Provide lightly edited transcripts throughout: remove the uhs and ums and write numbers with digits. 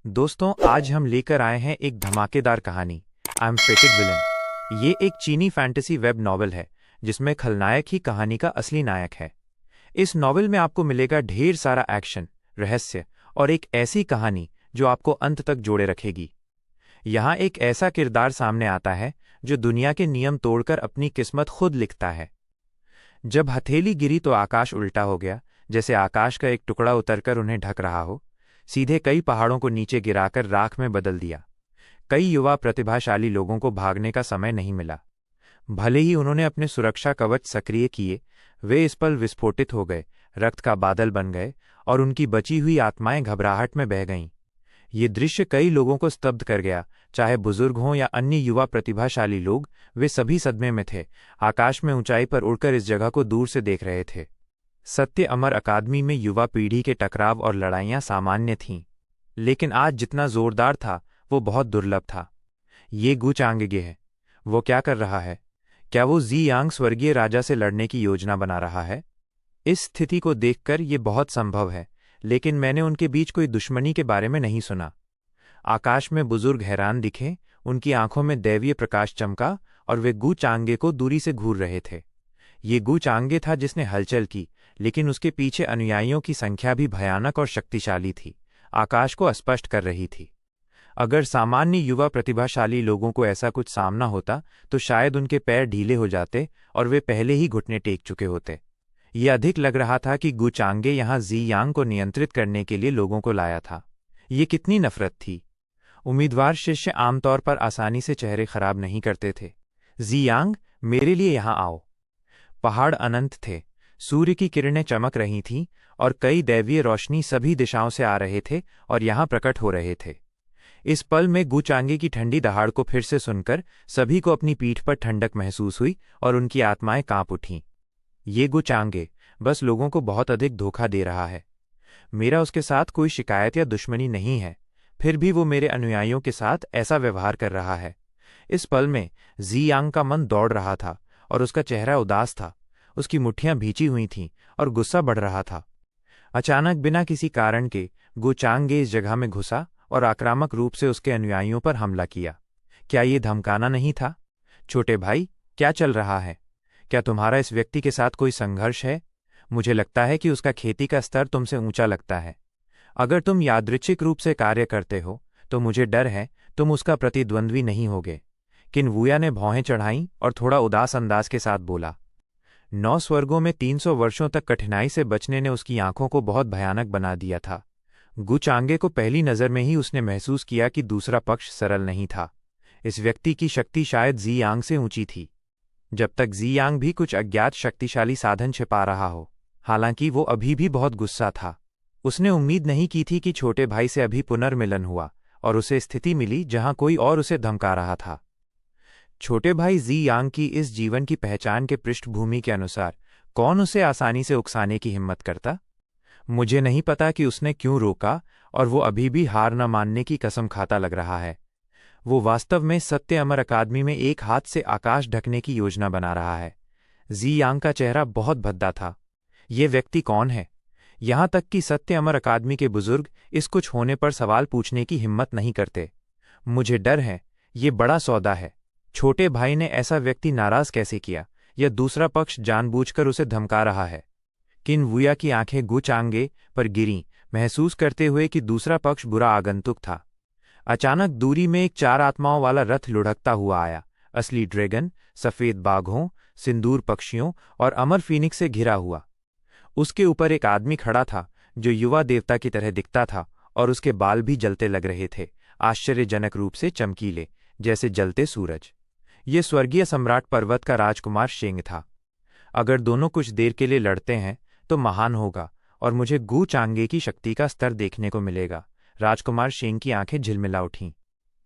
दोस्तों, आज हम लेकर आए हैं एक धमाकेदार कहानी, आई एम फेटेड विलन। ये एक चीनी फैंटेसी वेब नॉवल है जिसमें खलनायक ही कहानी का असली नायक है। इस नॉवल में आपको मिलेगा ढेर सारा एक्शन, रहस्य और एक ऐसी कहानी जो आपको अंत तक जोड़े रखेगी। यहाँ एक ऐसा किरदार सामने आता है जो दुनिया के नियम तोड़कर अपनी किस्मत खुद लिखता है। जब हथेली गिरी तो आकाश उल्टा हो गया, जैसे आकाश का एक टुकड़ा उतरकर उन्हें ढक रहा हो। सीधे कई पहाड़ों को नीचे गिराकर राख में बदल दिया। कई युवा प्रतिभाशाली लोगों को भागने का समय नहीं मिला। भले ही उन्होंने अपने सुरक्षा कवच सक्रिय किए, वे इस पल विस्फोटित हो गए, रक्त का बादल बन गए और उनकी बची हुई आत्माएं घबराहट में बह गईं। ये दृश्य कई लोगों को स्तब्ध कर गया, चाहे बुजुर्ग हों या अन्य युवा प्रतिभाशाली लोग, वे सभी सदमे में थे। आकाश में ऊंचाई पर उड़कर इस जगह को दूर से देख रहे थे। सत्य अमर अकादमी में युवा पीढ़ी के टकराव और लड़ाइयां सामान्य थीं, लेकिन आज जितना जोरदार था वो बहुत दुर्लभ था। ये गु चांगे है। वो क्या कर रहा है? क्या वो जी यांग स्वर्गीय राजा से लड़ने की योजना बना रहा है? इस स्थिति को देखकर ये बहुत संभव है, लेकिन मैंने उनके बीच कोई दुश्मनी के बारे में नहीं सुना। आकाश में बुजुर्ग हैरान दिखे, उनकी आंखों में दैवीय प्रकाश चमका और वे गु चांगे को दूरी से घूर रहे थे। ये गु चांगे था जिसने हलचल की, लेकिन उसके पीछे अनुयायियों की संख्या भी भयानक और शक्तिशाली थी, आकाश को अस्पष्ट कर रही थी। अगर सामान्य युवा प्रतिभाशाली लोगों को ऐसा कुछ सामना होता तो शायद उनके पैर ढीले हो जाते और वे पहले ही घुटने टेक चुके होते। ये अधिक लग रहा था कि गु चांगे यहाँ जी यांग को नियंत्रित करने के लिए लोगों को लाया था। ये कितनी नफरत थी! उम्मीदवार शिष्य आमतौर पर आसानी से चेहरे खराब नहीं करते थे। जी यांग, मेरे लिए यहाँ आओ। पहाड़ अनंत थे, सूर्य की किरणें चमक रही थीं और कई दैवीय रोशनी सभी दिशाओं से आ रहे थे और यहाँ प्रकट हो रहे थे। इस पल में गु चांगे की ठंडी दहाड़ को फिर से सुनकर सभी को अपनी पीठ पर ठंडक महसूस हुई और उनकी आत्माएं कांप उठीं। ये गु चांगे बस लोगों को बहुत अधिक धोखा दे रहा है। मेरा उसके साथ कोई शिकायत या दुश्मनी नहीं है, फिर भी वो मेरे अनुयायियों के साथ ऐसा व्यवहार कर रहा है। इस पल में जी यांग का मन दौड़ रहा था और उसका चेहरा उदास था। उसकी मुट्ठियां भींची हुई थीं और गुस्सा बढ़ रहा था। अचानक बिना किसी कारण के गु चांगे इस जगह में घुसा और आक्रामक रूप से उसके अनुयायियों पर हमला किया। क्या ये धमकाना नहीं था? छोटे भाई, क्या चल रहा है? क्या तुम्हारा इस व्यक्ति के साथ कोई संघर्ष है? मुझे लगता है कि उसका खेती का स्तर तुमसे ऊंचा लगता है। अगर तुम यादृच्छिक रूप से कार्य करते हो तो मुझे डर है तुम उसका प्रतिद्वंद्वी नहीं होगे। किन वुया ने भौहें चढ़ाईं और थोड़ा उदास अंदाज के साथ बोला। 9 स्वर्गों में 300 वर्षों तक कठिनाई से बचने ने उसकी आंखों को बहुत भयानक बना दिया था। गु चांगे को पहली नज़र में ही उसने महसूस किया कि दूसरा पक्ष सरल नहीं था। इस व्यक्ति की शक्ति शायद जी यांग से ऊंची थी, जब तक जी यांग भी कुछ अज्ञात शक्तिशाली साधन छिपा रहा हो। हालांकि वो अभी भी बहुत गुस्सा था। उसने उम्मीद नहीं की थी कि छोटे भाई से अभी पुनर्मिलन हुआ और उसे स्थिति मिली जहां कोई और उसे धमका रहा था। छोटे भाई जी यांग की इस जीवन की पहचान के पृष्ठभूमि के अनुसार कौन उसे आसानी से उकसाने की हिम्मत करता? मुझे नहीं पता कि उसने क्यों रोका, और वो अभी भी हार न मानने की कसम खाता लग रहा है। वो वास्तव में सत्य अमर अकादमी में एक हाथ से आकाश ढकने की योजना बना रहा है। जी यांग का चेहरा बहुत भद्दा था। ये व्यक्ति कौन है? यहाँ तक कि सत्य अमर अकादमी के बुजुर्ग इस कुछ होने पर सवाल पूछने की हिम्मत नहीं करते। मुझे डर है, ये बड़ा सौदा है। छोटे भाई ने ऐसा व्यक्ति नाराज कैसे किया, या दूसरा पक्ष जानबूझकर उसे धमका रहा है? किन वुया की आंखें गु चांगे पर गिरीं, महसूस करते हुए कि दूसरा पक्ष बुरा आगंतुक था। अचानक दूरी में एक 4 आत्माओं वाला रथ लुढ़कता हुआ आया। असली ड्रैगन, सफेद बाघों, सिंदूर पक्षियों और अमर फीनिक्स से घिरा हुआ। उसके ऊपर एक आदमी खड़ा था जो युवा देवता की तरह दिखता था और उसके बाल भी जलते लग रहे थे, आश्चर्यजनक रूप से चमकीले, जैसे जलते सूरज। ये स्वर्गीय सम्राट पर्वत का राजकुमार शेंग था। अगर दोनों कुछ देर के लिए लड़ते हैं तो महान होगा और मुझे गु चांगे की शक्ति का स्तर देखने को मिलेगा। राजकुमार शेंग की आंखें झिलमिला उठीं।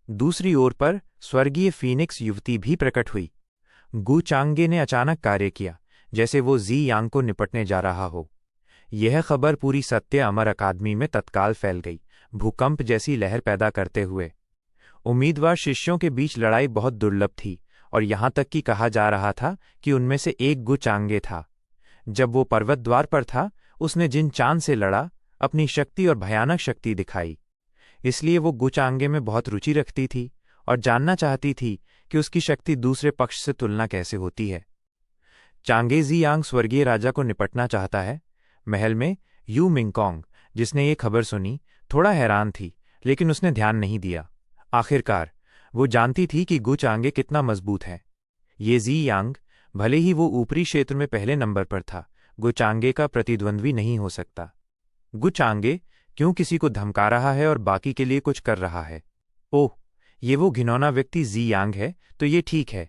दूसरी ओर पर स्वर्गीय फीनिक्स युवती भी प्रकट हुई। गु चांगे ने अचानक कार्य किया, जैसे वो जी यांग को निपटने जा रहा हो। यह खबर पूरी सत्य अमर अकादमी में तत्काल फैल गई, भूकंप जैसी लहर पैदा करते हुए। उम्मीदवार शिष्यों के बीच लड़ाई बहुत दुर्लभ थी और यहाँ तक कि कहा जा रहा था कि उनमें से एक गु चांगे था। जब वो पर्वत द्वार पर था, उसने जिन चांद से लड़ा, अपनी शक्ति और भयानक शक्ति दिखाई। इसलिए वो गुचांगे में बहुत रुचि रखती थी और जानना चाहती थी कि उसकी शक्ति दूसरे पक्ष से तुलना कैसे होती है। चांगे ज़ियांग स्वर्गीय राजा को निपटना चाहता है। महल में यू मिंगकोंग, जिसने ये खबर सुनी, थोड़ा हैरान थी, लेकिन उसने ध्यान नहीं दिया। आखिरकार वो जानती थी कि गुचांगे कितना मजबूत है। ये ज़ियांग, भले ही वो ऊपरी क्षेत्र में पहले नंबर पर था, गुचांगे का प्रतिद्वंद्वी नहीं हो सकता। गुचांगे क्यों किसी को धमका रहा है और बाकी के लिए कुछ कर रहा है? ओह, ये वो घिनौना व्यक्ति ज़ियांग है, तो ये ठीक है।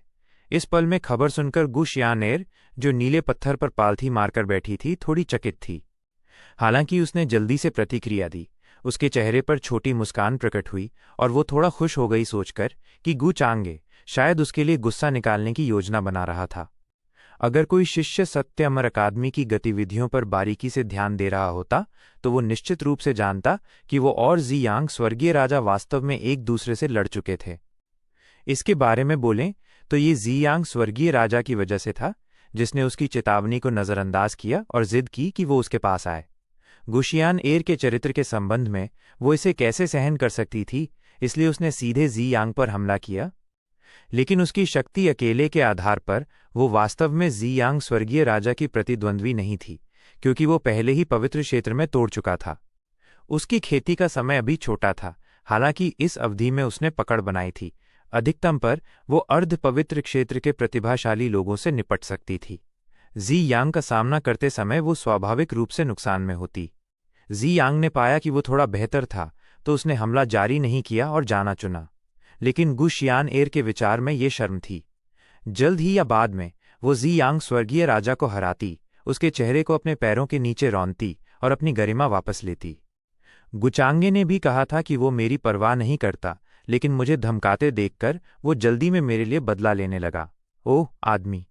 इस पल में खबर सुनकर गु शियानेर, जो नीले पत्थर पर पालथी मारकर बैठी थी, थोड़ी चकित थी। हालांकि उसने जल्दी से प्रतिक्रिया दी। उसके चेहरे पर छोटी मुस्कान प्रकट हुई और वो थोड़ा खुश हो गई सोचकर कि गुचांगे शायद उसके लिए गुस्सा निकालने की योजना बना रहा था। अगर कोई शिष्य सत्य अमर अकादमी की गतिविधियों पर बारीकी से ध्यान दे रहा होता तो वो निश्चित रूप से जानता कि वो और ज़ियांग स्वर्गीय राजा वास्तव में एक दूसरे से लड़ चुके थे। इसके बारे में बोलें तो ये ज़ियांग स्वर्गीय राजा की वजह से था, जिसने उसकी चेतावनी को नज़रअंदाज किया और जिद की कि वो उसके पास आए। गुशियान एर के चरित्र के संबंध में वो इसे कैसे सहन कर सकती थी, इसलिए उसने सीधे ज़ियांग पर हमला किया। लेकिन उसकी शक्ति अकेले के आधार पर वो वास्तव में ज़ियांग स्वर्गीय राजा की प्रतिद्वंद्वी नहीं थी, क्योंकि वो पहले ही पवित्र क्षेत्र में तोड़ चुका था। उसकी खेती का समय अभी छोटा था, हालांकि इस अवधि में उसने पकड़ बनाई थी। अधिकतम पर वो अर्ध पवित्र क्षेत्र के प्रतिभाशाली लोगों से निपट सकती थी। ज़ियांग का सामना करते समय वो स्वाभाविक रूप से नुकसान में होती। ज़ियांग ने पाया कि वो थोड़ा बेहतर था, तो उसने हमला जारी नहीं किया और जाना चुना। लेकिन गु शियानएर के विचार में ये शर्म थी। जल्द ही या बाद में वो ज़ियांग स्वर्गीय राजा को हराती, उसके चेहरे को अपने पैरों के नीचे रौंदती और अपनी गरिमा वापस लेती। गुचांगे ने भी कहा था कि वो मेरी परवाह नहीं करता, लेकिन मुझे धमकाते देखकर वो जल्दी में मेरे लिए बदला लेने लगा। ओह आदमी!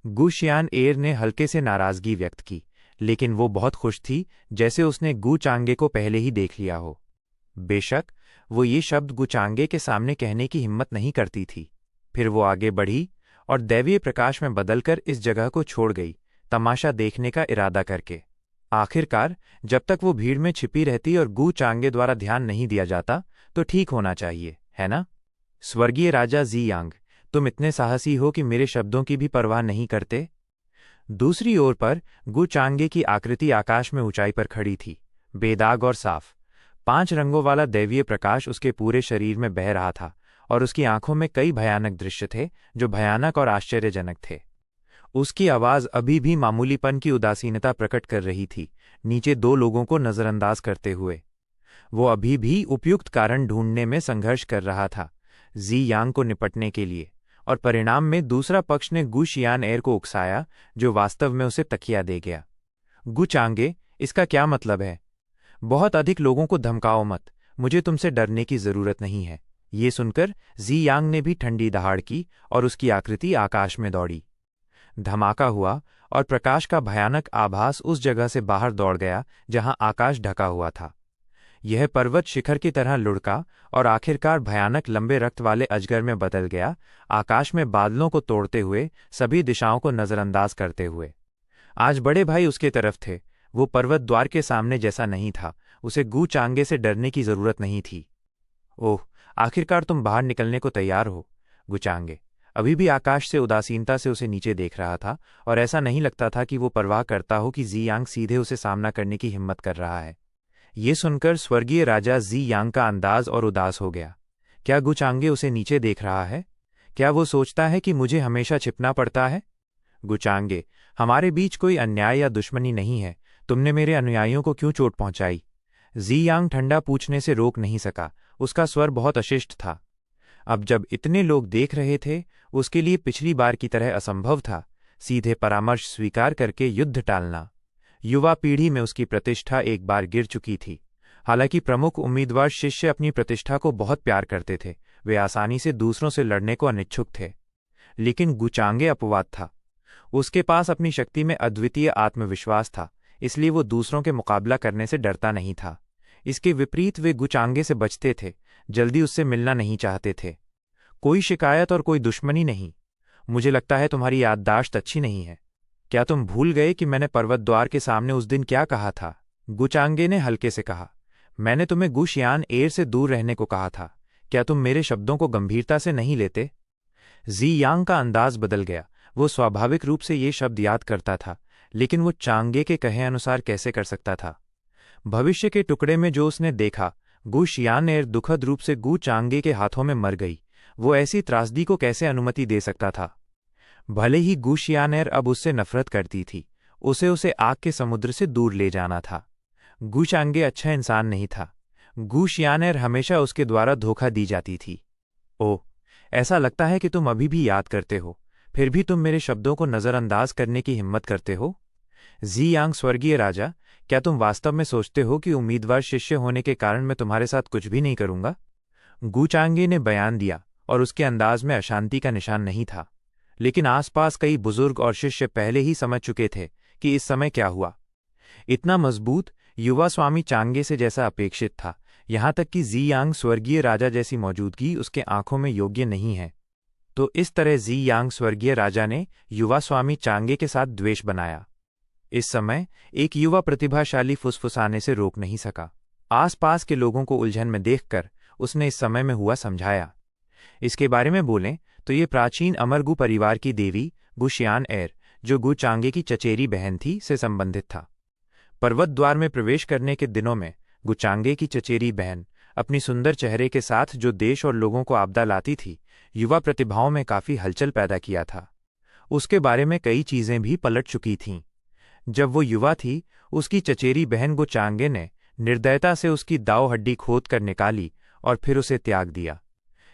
गु शियानएर ने हल्के से नाराजगी व्यक्त की, लेकिन वो बहुत खुश थी, जैसे उसने गुचांगे को पहले ही देख लिया हो। बेशक वो ये शब्द गुचांगे के सामने कहने की हिम्मत नहीं करती थी। फिर वो आगे बढ़ी और दैवीय प्रकाश में बदलकर इस जगह को छोड़ गई, तमाशा देखने का इरादा करके। आखिरकार जब तक वो भीड़ में छिपी रहती और गुचांगे द्वारा ध्यान नहीं दिया जाता तो ठीक होना चाहिए, है ना? स्वर्गीय राजा ज़ियांग, तुम इतने साहसी हो कि मेरे शब्दों की भी परवाह नहीं करते। दूसरी ओर पर गुचांगे की आकृति आकाश में ऊंचाई पर खड़ी थी, बेदाग और साफ। 5 रंगों वाला दैवीय प्रकाश उसके पूरे शरीर में बह रहा था और उसकी आंखों में कई भयानक दृश्य थे जो भयानक और आश्चर्यजनक थे। उसकी आवाज अभी भी मामूलीपन की उदासीनता प्रकट कर रही थी, नीचे 2 लोगों को नजरअंदाज करते हुए। वो अभी भी उपयुक्त कारण ढूंढने में संघर्ष कर रहा था, ज़ियांग को निपटने के लिए, और परिणाम में दूसरा पक्ष ने गु शियानएर को उकसाया, जो वास्तव में उसे तकिया दे गया। गुचांगे, इसका क्या मतलब है? बहुत अधिक लोगों को धमकाओ मत, मुझे तुमसे डरने की जरूरत नहीं है। ये सुनकर ज़ियांग ने भी ठंडी दहाड़ की और उसकी आकृति आकाश में दौड़ी। धमाका हुआ और प्रकाश का भयानक आभास उस जगह से बाहर दौड़ गया जहां आकाश ढका हुआ था। यह पर्वत शिखर की तरह लुढ़का और आखिरकार भयानक लंबे रक्त वाले अजगर में बदल गया, आकाश में बादलों को तोड़ते हुए, सभी दिशाओं को नजरअंदाज करते हुए। आज बड़े भाई उसके तरफ थे। वो पर्वत द्वार के सामने जैसा नहीं था, उसे गुचांगे से डरने की जरूरत नहीं थी। ओह, आखिरकार तुम बाहर निकलने को तैयार हो। गुचांगे अभी भी आकाश से उदासीनता से उसे नीचे देख रहा था और ऐसा नहीं लगता था कि वो परवाह करता हो कि ज़ियांग सीधे उसे सामना करने की हिम्मत कर रहा है। ये सुनकर स्वर्गीय राजा ज़ियांग का अंदाज और उदास हो गया। क्या गुचांगे उसे नीचे देख रहा है? क्या वो सोचता है कि मुझे हमेशा छिपना पड़ता है? गुचांगे, हमारे बीच कोई अन्याय या दुश्मनी नहीं है, तुमने मेरे अनुयायियों को क्यों चोट पहुंचाई? ज़ियांग ठंडा पूछने से रोक नहीं सका, उसका स्वर बहुत अशिष्ट था। अब जब इतने लोग देख रहे थे, उसके लिए पिछली बार की तरह असंभव था सीधे परामर्श स्वीकार करके युद्ध टालना। युवा पीढ़ी में उसकी प्रतिष्ठा एक बार गिर चुकी थी। हालांकि प्रमुख उम्मीदवार शिष्य अपनी प्रतिष्ठा को बहुत प्यार करते थे, वे आसानी से दूसरों से लड़ने को अनिच्छुक थे। लेकिन गुचांगे अपवाद था। उसके पास अपनी शक्ति में अद्वितीय आत्मविश्वास था, इसलिए वो दूसरों के मुकाबला करने से डरता नहीं था। इसके विपरीत वे गुचांगे से बचते थे, जल्दी उससे मिलना नहीं चाहते थे। कोई शिकायत और कोई दुश्मनी नहीं। मुझे लगता है तुम्हारी याददाश्त अच्छी नहीं है। क्या तुम भूल गए कि मैंने पर्वत द्वार के सामने उस दिन क्या कहा था? गुचांगे ने हल्के से कहा। मैंने तुम्हें गुशियान एयर से दूर रहने को कहा था। क्या तुम मेरे शब्दों को गंभीरता से नहीं लेते? जी यांग का अंदाज बदल गया। वो स्वाभाविक रूप से ये शब्द याद करता था, लेकिन वो चांगे के कहे अनुसार कैसे कर सकता था? भविष्य के टुकड़े में जो उसने देखा, गु शियानएर दुखद रूप से गु चांगे के हाथों में मर गई। वो ऐसी त्रासदी को कैसे अनुमति दे सकता था? भले ही गु शियानएर अब उससे नफरत करती थी, उसे आग के समुद्र से दूर ले जाना था। गु चांगे अच्छा इंसान नहीं था। गु शियानएर हमेशा उसके द्वारा धोखा दी जाती थी। ओह, ऐसा लगता है कि तुम अभी भी याद करते हो, फिर भी तुम मेरे शब्दों को नज़रअंदाज करने की हिम्मत करते हो। जी यांग स्वर्गीय राजा, क्या तुम वास्तव में सोचते हो कि उम्मीदवार शिष्य होने के कारण मैं तुम्हारे साथ कुछ भी नहीं करूंगा? गु चांगे ने बयान दिया, और उसके अंदाज में अशांति का निशान नहीं था। लेकिन आसपास कई बुजुर्ग और शिष्य पहले ही समझ चुके थे कि इस समय क्या हुआ। इतना मजबूत युवा स्वामी चांगे से जैसा अपेक्षित था, यहां तक कि जी यांग स्वर्गीय राजा जैसी मौजूदगी उसके आंखों में योग्य नहीं है। तो इस तरह जी यांग स्वर्गीय राजा ने युवा स्वामी चांगे के साथ द्वेष बनाया। इस समय एक युवा प्रतिभाशाली फुसफुसाने से रोक नहीं सका। आसपास के लोगों को उलझन में देखकर उसने इस समय में हुआ समझाया। इसके बारे में बोलें तो ये प्राचीन अमर गु परिवार की देवी गु शियानएर, जो गु चांगे की चचेरी बहन थी, से संबंधित था। पर्वत द्वार में प्रवेश करने के दिनों में गु चांगे की चचेरी बहन अपनी सुंदर चेहरे के साथ जो देश और लोगों को आपदा लाती थी, युवा प्रतिभाओं में काफी हलचल पैदा किया था। उसके बारे में कई चीजें भी पलट चुकी थीं। जब वो युवा थी, उसकी चचेरी बहन गु चांगे ने निर्दयता से उसकी दाव हड्डी खोद कर निकाली और फिर उसे त्याग दिया।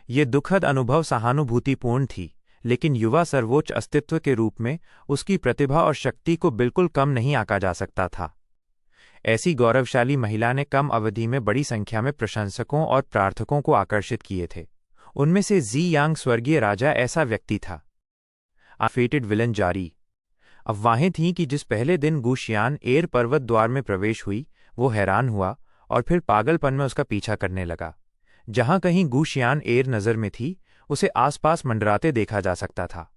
ये दुखद अनुभव सहानुभूतिपूर्ण थी, लेकिन युवा सर्वोच्च अस्तित्व के रूप में उसकी प्रतिभा और शक्ति को बिल्कुल कम नहीं आंका जा सकता था। ऐसी गौरवशाली महिला ने कम अवधि में बड़ी संख्या में प्रशंसकों और प्रार्थकों को आकर्षित किए थे। उनमें से जी यांग स्वर्गीय राजा ऐसा व्यक्ति था। फेटेड विलन जारी। अफवाहें थीं कि जिस पहले दिन गु शियानएर पर्वत द्वार में प्रवेश हुई, वो हैरान हुआ और फिर पागलपन में उसका पीछा करने लगा। जहां कहीं गु शियानएर नजर में थी, उसे आसपास मंडराते देखा जा सकता था।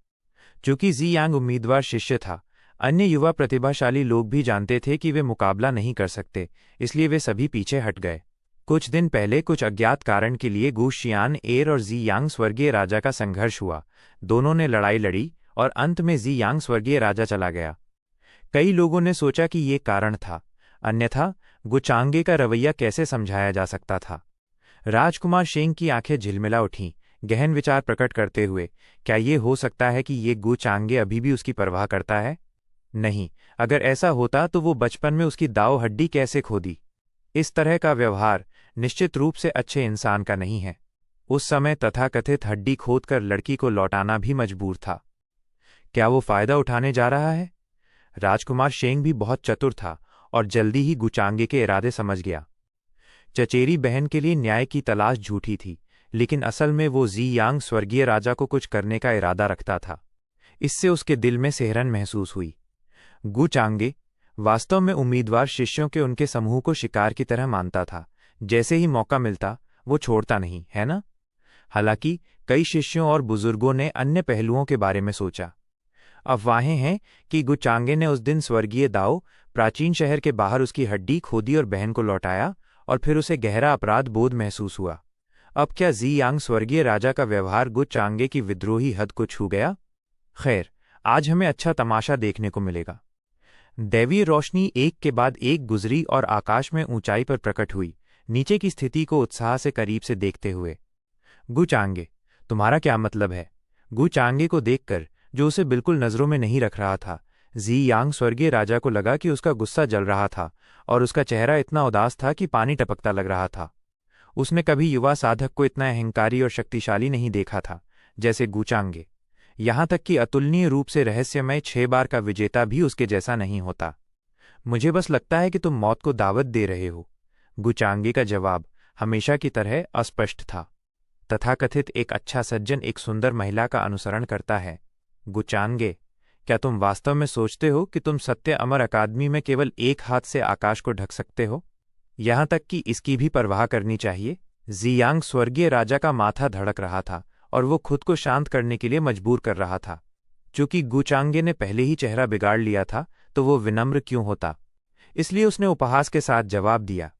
चूंकि जी यांग उम्मीदवार शिष्य था, अन्य युवा प्रतिभाशाली लोग भी जानते थे कि वे मुकाबला नहीं कर सकते, इसलिए वे सभी पीछे हट गए। कुछ दिन पहले कुछ अज्ञात कारण के लिए गु शियानएर और जी यांग स्वर्गीय राजा का संघर्ष हुआ। दोनों ने लड़ाई लड़ी और अंत में जी यांग स्वर्गीय राजा चला गया। कई लोगों ने सोचा कि ये कारण था, अन्यथा गु चांगे का रवैया कैसे समझाया जा सकता था? राजकुमार शेंग की आंखें झिलमिला उठीं, गहन विचार प्रकट करते हुए। क्या ये हो सकता है कि ये गु चांगे अभी भी उसकी परवाह करता है? नहीं, अगर ऐसा होता तो वो बचपन में उसकी दाव हड्डी कैसे खोदी? इस तरह का व्यवहार निश्चित रूप से अच्छे इंसान का नहीं है। उस समय तथाकथित हड्डी खोदकर लड़की को लौटाना भी मजबूर था। क्या वो फायदा उठाने जा रहा है? राजकुमार शेंग भी बहुत चतुर था और जल्दी ही गु चांगे के इरादे समझ गया। चचेरी बहन के लिए न्याय की तलाश झूठी थी, लेकिन असल में वो जी यांग स्वर्गीय राजा को कुछ करने का इरादा रखता था। इससे उसके दिल में सिहरन महसूस हुई। गु चांगे वास्तव में उम्मीदवार शिष्यों के उनके समूह को शिकार की तरह मानता था। जैसे ही मौका मिलता वो छोड़ता नहीं, है ना? हालांकि कई शिष्यों और बुजुर्गों ने अन्य पहलुओं के बारे में सोचा। अफवाहें हैं कि गु चांगे ने उस दिन स्वर्गीय दाओ प्राचीन शहर के बाहर उसकी हड्डी खोदी और बहन को लौटाया, और फिर उसे गहरा अपराध बोध महसूस हुआ। अब क्या जी यांग स्वर्गीय राजा का व्यवहार गु चांगे की विद्रोही हद को छू गया? खैर, आज हमें अच्छा तमाशा देखने को मिलेगा। दैवीय रोशनी एक के बाद एक गुजरी और आकाश में ऊंचाई पर प्रकट हुई, नीचे की स्थिति को उत्साह से करीब से देखते हुए। गु चांगे, तुम्हारा क्या मतलब है? गु चांगे को देखकर, जो उसे बिल्कुल नजरों में नहीं रख रहा था, जी यांग स्वर्गीय राजा को लगा कि उसका गुस्सा जल रहा था और उसका चेहरा इतना उदास था कि पानी टपकता लग रहा था। उसने कभी युवा साधक को इतना अहंकारी और शक्तिशाली नहीं देखा था जैसे गु चांगे। यहां तक कि अतुलनीय रूप से रहस्यमय 6 बार का विजेता भी उसके जैसा नहीं होता। मुझे बस लगता है कि तुम मौत को दावत दे रहे हो। गु चांगे का जवाब हमेशा की तरह अस्पष्ट था। तथाकथित एक अच्छा सज्जन एक सुंदर महिला का अनुसरण करता है। गु चांगे, क्या तुम वास्तव में सोचते हो कि तुम सत्य अमर अकादमी में केवल एक हाथ से आकाश को ढक सकते हो? यहां तक कि इसकी भी परवाह करनी चाहिए? जी यांग स्वर्गीय राजा का माथा धड़क रहा था और वो खुद को शांत करने के लिए मजबूर कर रहा था। चूंकि गु चांगे ने पहले ही चेहरा बिगाड़ लिया था, तो वो विनम्र क्यों होता? इसलिए उसने उपहास के साथ जवाब दिया,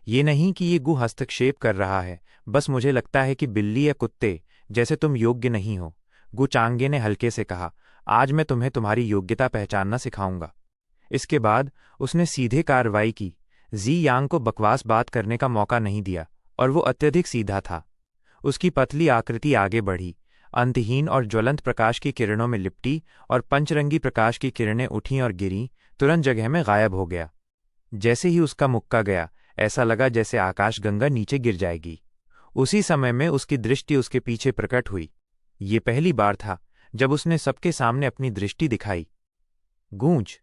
ये नहीं कि ये गु हस्तक्षेप कर रहा है, बस मुझे लगता है कि बिल्ली या कुत्ते जैसे तुम योग्य नहीं हो। गु चांगे ने हल्के से कहा, आज मैं तुम्हें तुम्हारी योग्यता पहचानना सिखाऊंगा। इसके बाद उसने सीधे कार्रवाई की। जी यांग को बकवास बात करने का मौका नहीं दिया, और वो अत्यधिक सीधा था। उसकी पतली आकृति आगे बढ़ी, अंतहीन और ज्वलंत प्रकाश की किरणों में लिपटी, और पंचरंगी प्रकाश की किरणें उठीं और गिरीं, तुरंत जगह में गायब हो गया। जैसे ही उसका मुक्का गया, ऐसा लगा जैसे आकाशगंगा नीचे गिर जाएगी। उसी समय में उसकी दृष्टि उसके पीछे प्रकट हुई। ये पहली बार था जब उसने सबके सामने अपनी दृष्टि दिखाई। गूंज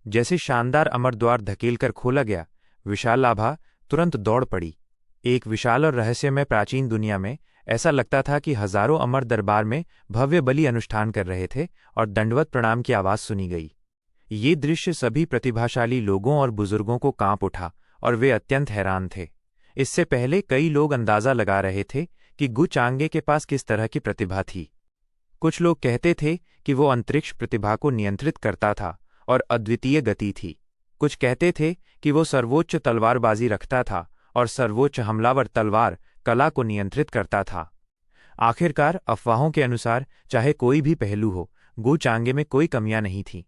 जैसे शानदार अमर द्वार धकेलकर खोला गया, विशाल आभा तुरंत दौड़ पड़ी। एक विशाल और रहस्यमय प्राचीन दुनिया में ऐसा लगता था कि हजारों अमर दरबार में भव्य बलि अनुष्ठान कर रहे थे, और दंडवत प्रणाम की आवाज सुनी गई। ये दृश्य सभी प्रतिभाशाली लोगों और बुजुर्गों को कांप उठा, और वे अत्यंत हैरान थे। इससे पहले कई लोग अंदाजा लगा रहे थे कि गु चांगे के पास किस तरह की प्रतिभा थी। कुछ लोग कहते थे कि वो अंतरिक्ष प्रतिभा को नियंत्रित करता था और अद्वितीय गति थी। कुछ कहते थे कि वो सर्वोच्च तलवारबाजी रखता था और सर्वोच्च हमलावर तलवार कला को नियंत्रित करता था। आखिरकार अफवाहों के अनुसार चाहे कोई भी पहलू हो, गु चांगे में कोई कमियां नहीं थी,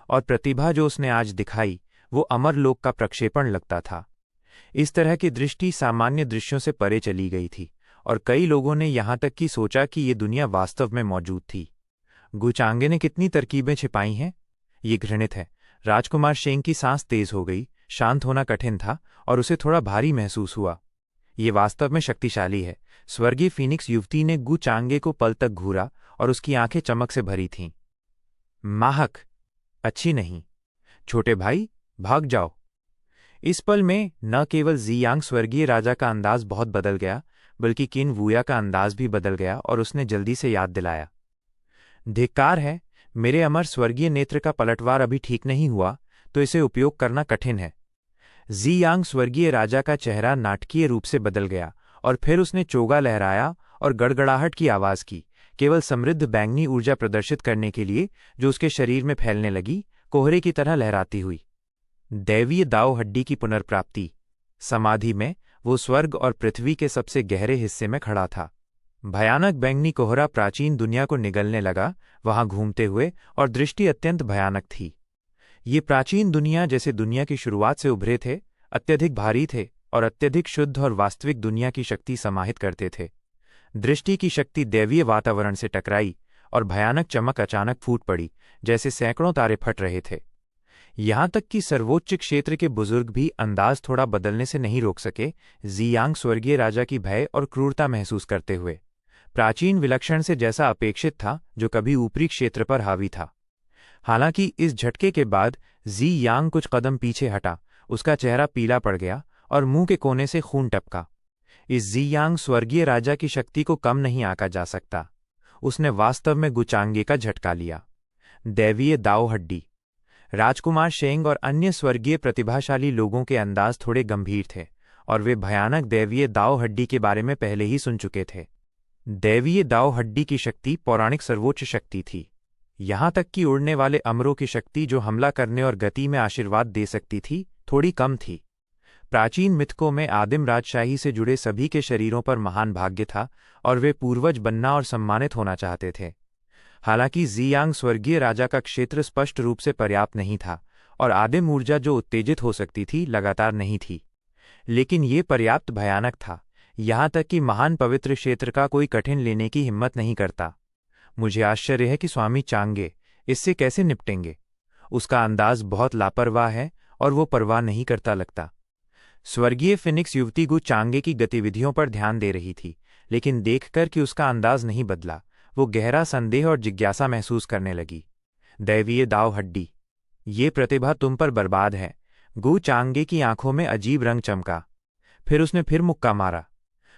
और प्रतिभा जो उसने आज दिखाई वो अमरलोक का प्रक्षेपण लगता था। इस तरह की दृष्टि सामान्य दृश्यों से परे चली गई थी, और कई लोगों ने यहां तक कि सोचा कि ये दुनिया वास्तव में मौजूद थी। गु चांगे ने कितनी तरकीबें छिपाई हैं, ये घृणित है। राजकुमार शेंग की सांस तेज हो गई। शांत होना कठिन था, और उसे थोड़ा भारी महसूस हुआ। ये वास्तव में शक्तिशाली है। स्वर्गीय फीनिक्स युवती ने गु चांगे को पल तक घूरा, और उसकी आंखें चमक से भरी थीं। माहक अच्छी नहीं। छोटे भाई, भाग जाओ। इस पल में न केवल जियांग स्वर्गीय राजा का अंदाज बहुत बदल गया, बल्कि किन वुया का अंदाज भी बदल गया, और उसने जल्दी से याद दिलाया, धिक्कार है, मेरे अमर स्वर्गीय नेत्र का पलटवार अभी ठीक नहीं हुआ, तो इसे उपयोग करना कठिन है। जियांग स्वर्गीय राजा का चेहरा नाटकीय रूप से बदल गया, और फिर उसने चोगा लहराया और गड़गड़ाहट की आवाज की, केवल समृद्ध बैंगनी ऊर्जा प्रदर्शित करने के लिए जो उसके शरीर में फैलने लगी, कोहरे की तरह लहराती हुई। दैवीय दाव हड्डी की पुनर्प्राप्ति। समाधि में वो स्वर्ग और पृथ्वी के सबसे गहरे हिस्से में खड़ा था। भयानक बैंगनी कोहरा प्राचीन दुनिया को निगलने लगा, वहां घूमते हुए, और दृष्टि अत्यंत भयानक थी। ये प्राचीन दुनिया जैसे दुनिया की शुरुआत से उभरे थे, अत्यधिक भारी थे, और अत्यधिक शुद्ध और वास्तविक दुनिया की शक्ति समाहित करते थे। दृष्टि की शक्ति दैवीय वातावरण से टकराई, और भयानक चमक अचानक फूट पड़ी, जैसे सैकड़ों तारे फट रहे थे। यहां तक कि सर्वोच्च क्षेत्र के बुजुर्ग भी अंदाज थोड़ा बदलने से नहीं रोक सके, जियांग स्वर्गीय राजा की भय और क्रूरता महसूस करते हुए। प्राचीन विलक्षण से जैसा अपेक्षित था, जो कभी ऊपरी क्षेत्र पर हावी था। हालांकि इस झटके के बाद जियांग कुछ कदम पीछे हटा, उसका चेहरा पीला पड़ गया, और मुंह के कोने से खून टपका। इस जियांग स्वर्गीय राजा की शक्ति को कम नहीं आंका जा सकता। उसने वास्तव में गुचांगे का झटका लिया। दैवीय दाव हड्डी। राजकुमार शेंग और अन्य स्वर्गीय प्रतिभाशाली लोगों के अंदाज थोड़े गंभीर थे, और वे भयानक दैवीय दाव हड्डी के बारे में पहले ही सुन चुके थे। दैवीय दाव हड्डी की शक्ति पौराणिक सर्वोच्च शक्ति थी। यहां तक कि उड़ने वाले अमरों की शक्ति जो हमला करने और गति में आशीर्वाद दे सकती थी, थोड़ी कम थी। प्राचीन मिथकों में आदिम राजशाही से जुड़े सभी के शरीरों पर महान भाग्य था, और वे पूर्वज बनना और सम्मानित होना चाहते थे। हालांकि जियांग स्वर्गीय राजा का क्षेत्र स्पष्ट रूप से पर्याप्त नहीं था, और आदिम ऊर्जा जो उत्तेजित हो सकती थी लगातार नहीं थी। लेकिन ये पर्याप्त भयानक था, यहां तक कि महान पवित्र क्षेत्र का कोई कठिन लेने की हिम्मत नहीं करता। मुझे आश्चर्य है कि स्वामी चांगे इससे कैसे निपटेंगे। उसका अंदाज बहुत लापरवाह है, और वो परवाह नहीं करता लगता। स्वर्गीय फिनिक्स युवती गु चांगे की गतिविधियों पर ध्यान दे रही थी, लेकिन देखकर कि उसका अंदाज नहीं बदला, वो गहरा संदेह और जिज्ञासा महसूस करने लगी। दैवीय दाव हड्डी। ये प्रतिभा तुम पर बर्बाद है। गु चांगे की आंखों में अजीब रंग चमका। फिर उसने फिर मुक्का मारा।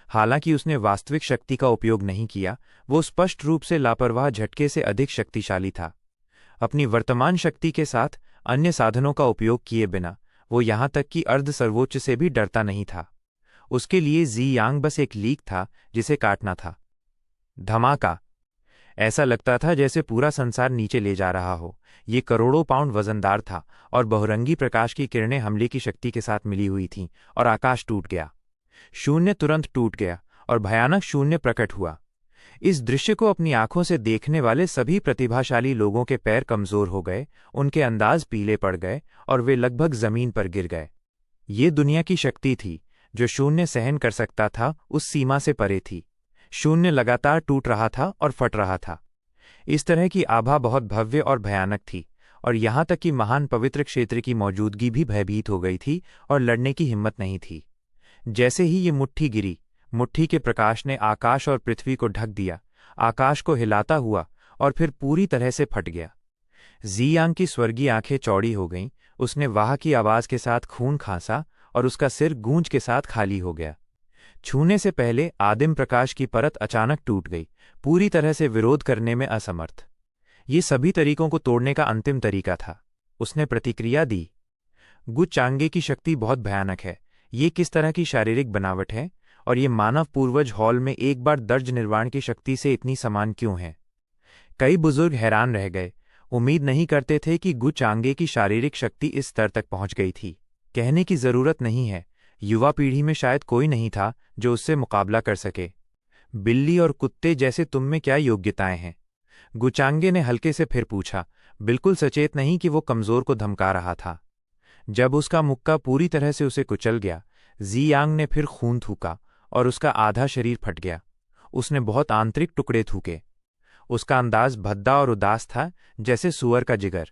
हालांकि उसने वास्तविक शक्ति का उपयोग नहीं किया, वो स्पष्ट रूप से लापरवाह झटके से अधिक शक्तिशाली था। अपनी वर्तमान शक्ति के साथ अन्य साधनों का उपयोग किए बिना वो यहां तक कि अर्ध सर्वोच्च से भी डरता नहीं था। उसके लिए जियांग बस एक लीक था जिसे काटना था। धमाका। ऐसा लगता था जैसे पूरा संसार नीचे ले जा रहा हो। ये करोड़ों पाउंड वजनदार था और बहुरंगी प्रकाश की किरणें हमले की शक्ति के साथ मिली हुई थीं और आकाश टूट गया। शून्य तुरंत टूट गया और भयानक शून्य प्रकट हुआ। इस दृश्य को अपनी आंखों से देखने वाले सभी प्रतिभाशाली लोगों के पैर कमजोर हो गए, उनके अंदाज पीले पड़ गए और वे लगभग जमीन पर गिर गए। ये दुनिया की शक्ति थी जो शून्य सहन कर सकता था, उस सीमा से परे थी। शून्य लगातार टूट रहा था और फट रहा था। इस तरह की आभा बहुत भव्य और भयानक थी, और यहाँ तक कि महान पवित्र क्षेत्र की मौजूदगी भी भयभीत हो गई थी और लड़ने की हिम्मत नहीं थी। जैसे ही ये मुट्ठी गिरी, मुट्ठी के प्रकाश ने आकाश और पृथ्वी को ढक दिया, आकाश को हिलाता हुआ, और फिर पूरी तरह से फट गया। जियांग की स्वर्गीय आंखें चौड़ी हो गईं, उसने वाह की आवाज के साथ खून खांसा और उसका सिर गूंज के साथ खाली हो गया। छूने से पहले आदिम प्रकाश की परत अचानक टूट गई, पूरी तरह से विरोध करने में असमर्थ। ये सभी तरीकों को तोड़ने का अंतिम तरीका था। उसने प्रतिक्रिया दी। गु चांगे की शक्ति बहुत भयानक है। ये किस तरह की शारीरिक बनावट है, और ये मानव पूर्वज हॉल में एक बार दर्ज निर्वाण की शक्ति से इतनी समान क्यों है? कई बुजुर्ग हैरान रह गए, उम्मीद नहीं करते थे कि गु चांगे की शारीरिक शक्ति इस स्तर तक पहुंच गई थी। कहने की जरूरत नहीं है, युवा पीढ़ी में शायद कोई नहीं था जो उससे मुकाबला कर सके। बिल्ली और कुत्ते जैसे तुम में क्या योग्यताएं हैं? गुचांगे ने हल्के से फिर पूछा, बिल्कुल सचेत नहीं कि वो कमजोर को धमका रहा था। जब उसका मुक्का पूरी तरह से उसे कुचल गया, जियांग ने फिर खून थूका और उसका आधा शरीर फट गया। उसने बहुत आंतरिक टुकड़े थूके। उसका अंदाज भद्दा और उदास था, जैसे सूअर का जिगर।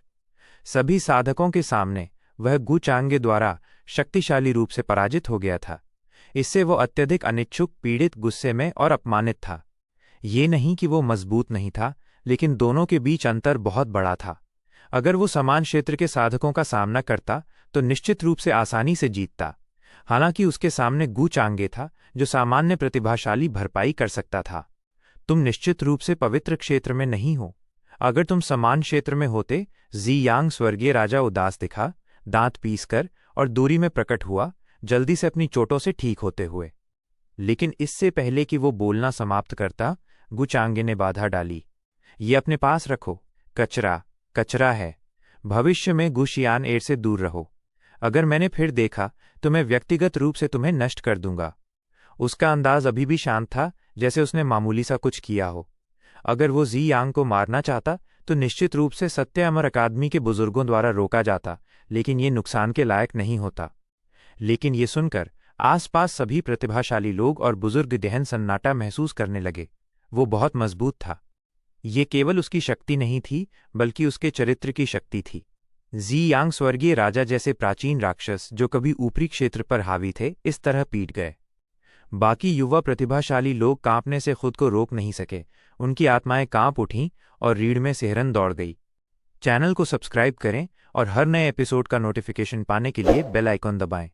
सभी साधकों के सामने वह गु चांगे द्वारा शक्तिशाली रूप से पराजित हो गया था। इससे वो अत्यधिक अनिच्छुक, पीड़ित, गुस्से में और अपमानित था। ये नहीं कि वो मजबूत नहीं था, लेकिन दोनों के बीच अंतर बहुत बड़ा था। अगर वो समान क्षेत्र के साधकों का सामना करता तो निश्चित रूप से आसानी से जीतता। हालांकि उसके सामने गु चांगे था जो सामान्य प्रतिभाशाली भरपाई कर सकता था। तुम निश्चित रूप से पवित्र क्षेत्र में नहीं हो। अगर तुम समान क्षेत्र में होते। जियांग स्वर्गीय राजा उदास दिखा, दांत पीसकर, और दूरी में प्रकट हुआ, जल्दी से अपनी चोटों से ठीक होते हुए। लेकिन इससे पहले कि वो बोलना समाप्त करता, गु चांगे ने बाधा डाली। ये अपने पास रखो, कचरा कचरा है। भविष्य में गु शियान-एर से दूर रहो। अगर मैंने फिर देखा तो मैं व्यक्तिगत रूप से तुम्हें नष्ट कर दूंगा। उसका अंदाज अभी भी शांत था, जैसे उसने मामूली सा कुछ किया हो। अगर वो जियांग को मारना चाहता तो निश्चित रूप से सत्य अमर अकादमी के बुजुर्गों द्वारा रोका जाता, लेकिन ये नुकसान के लायक नहीं होता। लेकिन ये सुनकर आसपास सभी प्रतिभाशाली लोग और बुजुर्ग गहन सन्नाटा महसूस करने लगे। वो बहुत मजबूत था। ये केवल उसकी शक्ति नहीं थी, बल्कि उसके चरित्र की शक्ति थी। जियांग स्वर्गीय राजा जैसे प्राचीन राक्षस जो कभी ऊपरी क्षेत्र पर हावी थे, इस तरह पीट गए। बाकी युवा प्रतिभाशाली लोग कांपने से खुद को रोक नहीं सके। उनकी आत्माएं कांप उठीं और रीढ़ में सिहरन दौड़ गई। चैनल को सब्सक्राइब करें और हर नए एपिसोड का नोटिफिकेशन पाने के लिए बेल आइकॉन दबाएं।